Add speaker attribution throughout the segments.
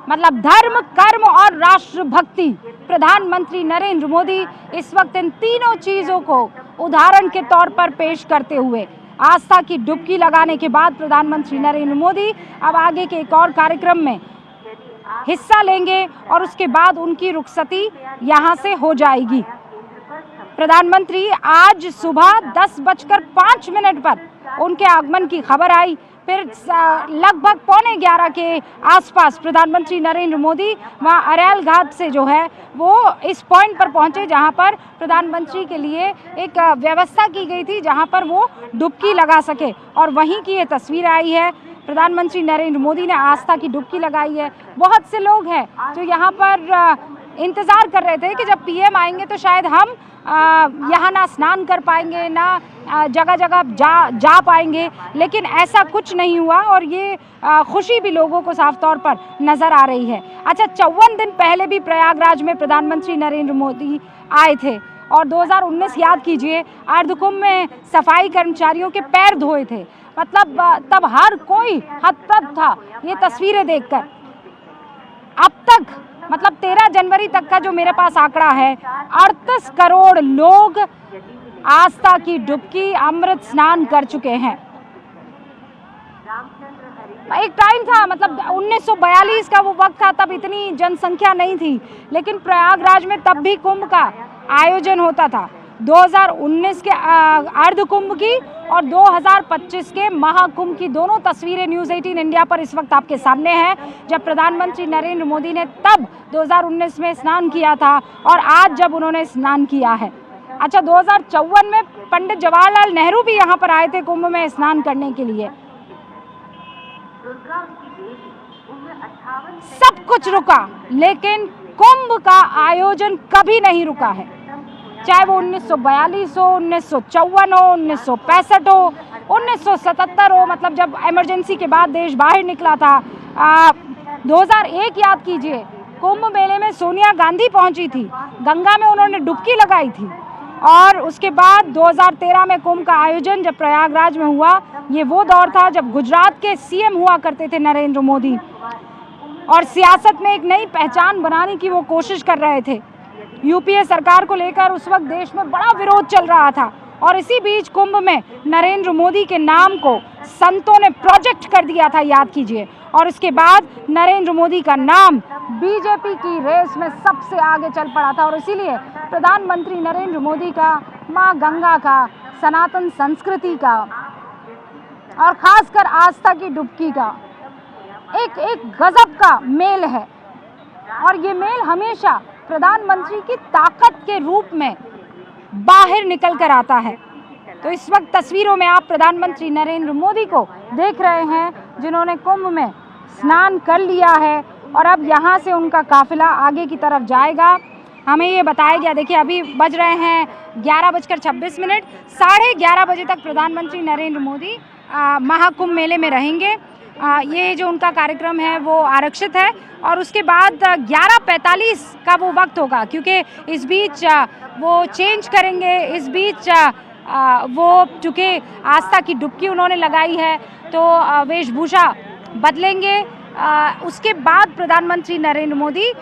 Speaker 1: मतलब धर्म, कर्म और राष्ट्रभक्ति। प्रधानमंत्री नरेंद्र मोदी इस वक्त इन तीनों चीजों को उदाहरण के तौर पर पेश करते हुए आस्था की डुबकी लगाने के बाद प्रधानमंत्री नरेंद्र मोदी अब आगे के एक और कार्यक्रम में हिस्सा लेंगे और उसके बाद उनकी रुखसती यहां से हो जाएगी। प्रधानमंत्री आज सुबह 10:05 पर उनके आगमन की खबर आई। फिर लगभग 11:15 के आसपास प्रधानमंत्री नरेंद्र मोदी वहाँ अरैल घाट से जो है वो इस पॉइंट पर पहुंचे जहां पर प्रधानमंत्री के लिए एक व्यवस्था की गई थी जहां पर वो डुबकी लगा सके, और वहीं की ये तस्वीर आई है। प्रधानमंत्री नरेंद्र मोदी ने आस्था की डुबकी लगाई है। बहुत से लोग हैं जो यहाँ पर इंतज़ार कर रहे थे कि जब पीएम आएंगे तो शायद हम यहाँ ना स्नान कर पाएंगे, ना जगह जगह जा पाएंगे, लेकिन ऐसा कुछ नहीं हुआ और ये खुशी भी लोगों को साफ तौर पर नज़र आ रही है। अच्छा, 54 दिन पहले भी प्रयागराज में प्रधानमंत्री नरेंद्र मोदी आए थे और 2019 याद कीजिए, अर्धकुंभ में सफाई कर्मचारियों के पैर धोए थे। मतलब तब हर कोई हतप्रभ था ये तस्वीरें देखकर। अब तक मतलब 13 जनवरी तक का जो मेरे पास आंकड़ा है, 38 करोड़ लोग आस्था की डुबकी अमृत स्नान कर चुके हैं। एक टाइम था, मतलब 1942 का वो वक्त था, तब इतनी जनसंख्या नहीं थी, लेकिन प्रयागराज में तब भी कुंभ का आयोजन होता था। 2019 के अर्धकुंभ की और 2025 के महाकुंभ की दोनों तस्वीरें न्यूज़ 18 इंडिया पर इस वक्त आपके सामने हैं, जब प्रधानमंत्री नरेंद्र मोदी ने तब 2019 में स्नान किया था और आज जब उन्होंने स्नान किया है। अच्छा, 2054 में पंडित जवाहरलाल नेहरू भी यहाँ पर आए थे कुंभ में स्नान करने के लिए। सब कुछ रुका, लेकिन कुंभ का आयोजन कभी नहीं रुका है, चाहे वो 1942 हो, 1954 हो, 1965 हो, 1977 हो, मतलब जब इमरजेंसी के बाद देश बाहर निकला था। 2001 याद कीजिए, कुंभ मेले में सोनिया गांधी पहुंची थी, गंगा में उन्होंने डुबकी लगाई थी, और उसके बाद 2013 में कुंभ का आयोजन जब प्रयागराज में हुआ, ये वो दौर था जब गुजरात के सीएम हुआ करते थे नरेंद्र मोदी, और सियासत में एक नई पहचान बनाने की वो कोशिश कर रहे थे। यूपीए सरकार को लेकर उस वक्त देश में बड़ा विरोध चल रहा था, और इसी बीच कुंभ में नरेंद्र मोदी के नाम को संतों ने प्रोजेक्ट कर दिया था, याद कीजिए, और उसके बाद नरेंद्र मोदी का नाम बीजेपी की रेस में सबसे आगे चल पड़ा था। और इसीलिए प्रधानमंत्री नरेंद्र मोदी का माँ गंगा का, सनातन संस्कृति का और खासकर आस्था की डुबकी का एक गजब का मेल है, और ये मेल हमेशा प्रधानमंत्री की ताकत के रूप में बाहर निकल कर आता है। तो इस वक्त तस्वीरों में आप प्रधानमंत्री नरेंद्र मोदी को देख रहे हैं, जिन्होंने कुंभ में स्नान कर लिया है और अब यहाँ से उनका काफिला आगे की तरफ जाएगा। हमें ये बताया गया, देखिए अभी बज रहे हैं 11:26, 11:30 बजे तक प्रधानमंत्री नरेंद्र मोदी महाकुंभ मेले में रहेंगे। ये जो उनका कार्यक्रम है वो आरक्षित है, और उसके बाद 11:45 का वो वक्त होगा, क्योंकि इस बीच वो चेंज करेंगे। इस बीच वो चूँकि आस्था की डुबकी उन्होंने लगाई है तो वेशभूषा बदलेंगे। उसके बाद प्रधानमंत्री नरेंद्र मोदी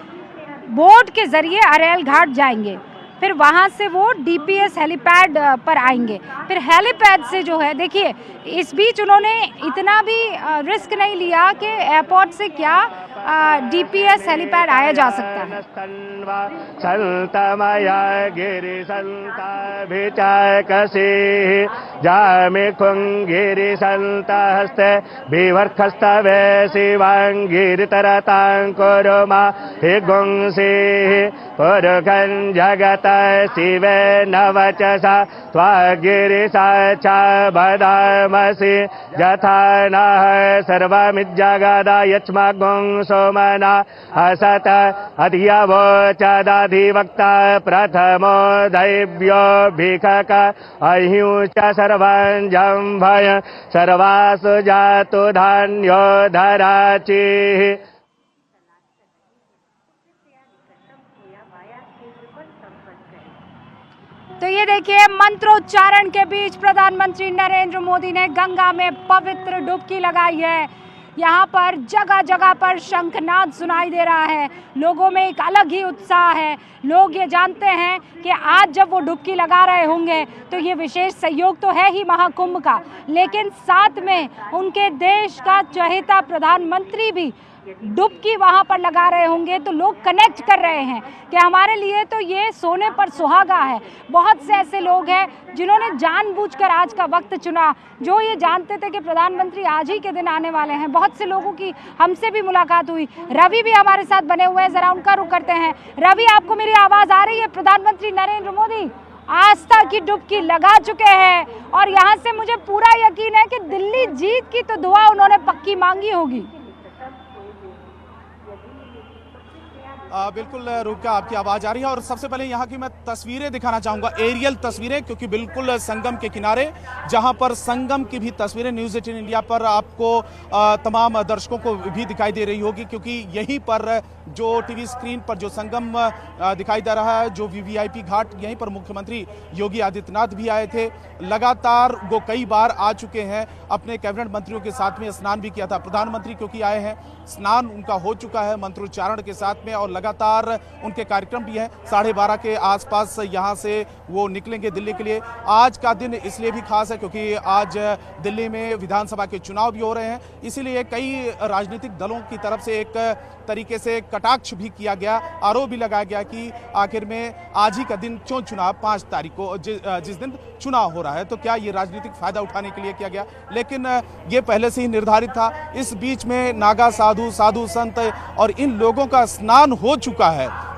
Speaker 1: बोट के ज़रिए अरैल घाट जाएंगे, फिर वहाँ से वो डीपीएस हेलीपैड पर आएंगे। फिर हेलीपैड से जो है, देखिए इस बीच उन्होंने इतना भी रिस्क नहीं लिया कि एयरपोर्ट से क्या डीपीएस हेलीपैड आया जा सकता है।
Speaker 2: शिवे नवचसा त्वागिरिसा च बदामसि यथा नः सर्वमिज्जगदा यच्मगुं सोमना असत अधियवोचदधिवक्ता प्रथमो दैव्यो भिखक अहिंच सर्वं जम्भय सर्वासु जातु धान्यो धराचिः।
Speaker 1: तो ये देखिए, मंत्रोच्चारण के बीच प्रधानमंत्री नरेंद्र मोदी ने गंगा में पवित्र डुबकी लगाई है। यहाँ पर जगह जगह पर शंखनाद सुनाई दे रहा है। लोगों में एक अलग ही उत्साह है। लोग ये जानते हैं कि आज जब वो डुबकी लगा रहे होंगे तो ये विशेष सहयोग तो है ही महाकुंभ का, लेकिन साथ में उनके देश का चहेता प्रधानमंत्री भी डुबकी वहाँ पर लगा रहे होंगे, तो लोग कनेक्ट कर रहे हैं कि हमारे लिए तो ये सोने पर सुहागा है। बहुत से ऐसे लोग हैं जिन्होंने जानबूझकर आज का वक्त चुना, जो ये जानते थे कि प्रधानमंत्री आज ही के दिन आने वाले हैं। बहुत से लोगों की हमसे भी मुलाकात हुई। रवि भी हमारे साथ बने हुए हैं, जरा उनका रुख करते हैं। रवि, आपको मेरी आवाज़ आ रही है? प्रधानमंत्री नरेंद्र मोदी आस्था की डुबकी लगा चुके हैं और यहाँ से मुझे पूरा यकीन है कि दिल्ली जीत की तो दुआ उन्होंने पक्की मांगी होगी।
Speaker 3: बिल्कुल रूपका, आपकी आवाज़ आ रही है और सबसे पहले यहाँ की मैं तस्वीरें दिखाना चाहूँगा, एरियल तस्वीरें, क्योंकि बिल्कुल संगम के किनारे, जहाँ पर संगम की भी तस्वीरें न्यूज़ 18 इंडिया पर आपको तमाम दर्शकों को भी दिखाई दे रही होगी, क्योंकि यहीं पर जो टीवी स्क्रीन पर जो संगम दिखाई दे रहा है, जो वीवीआईपी घाट, यहीं पर मुख्यमंत्री योगी आदित्यनाथ भी आए थे। लगातार वो कई बार आ चुके हैं, अपने कैबिनेट मंत्रियों के साथ में स्नान भी किया था। प्रधानमंत्री क्योंकि आए हैं, स्नान उनका हो चुका है मंत्रोच्चारण के साथ में, और लगातार उनके कार्यक्रम भी हैं। 12:30 के आसपास यहाँ से वो निकलेंगे दिल्ली के लिए। आज का दिन इसलिए भी खास है क्योंकि आज दिल्ली में विधानसभा के चुनाव भी हो रहे हैं, इसीलिए कई राजनीतिक दलों की तरफ से एक तरीके से कटाक्ष भी किया गया, आरोप भी लगाया गया कि आखिर में आज ही का दिन क्यों चुना, 5 तारीख को जिस दिन चुनाव हो रहा है, तो क्या ये राजनीतिक फायदा उठाने के लिए किया गया? लेकिन ये पहले से ही निर्धारित था। इस बीच में नागा साधु, साधु संत और इन लोगों का स्नान हो चुका है।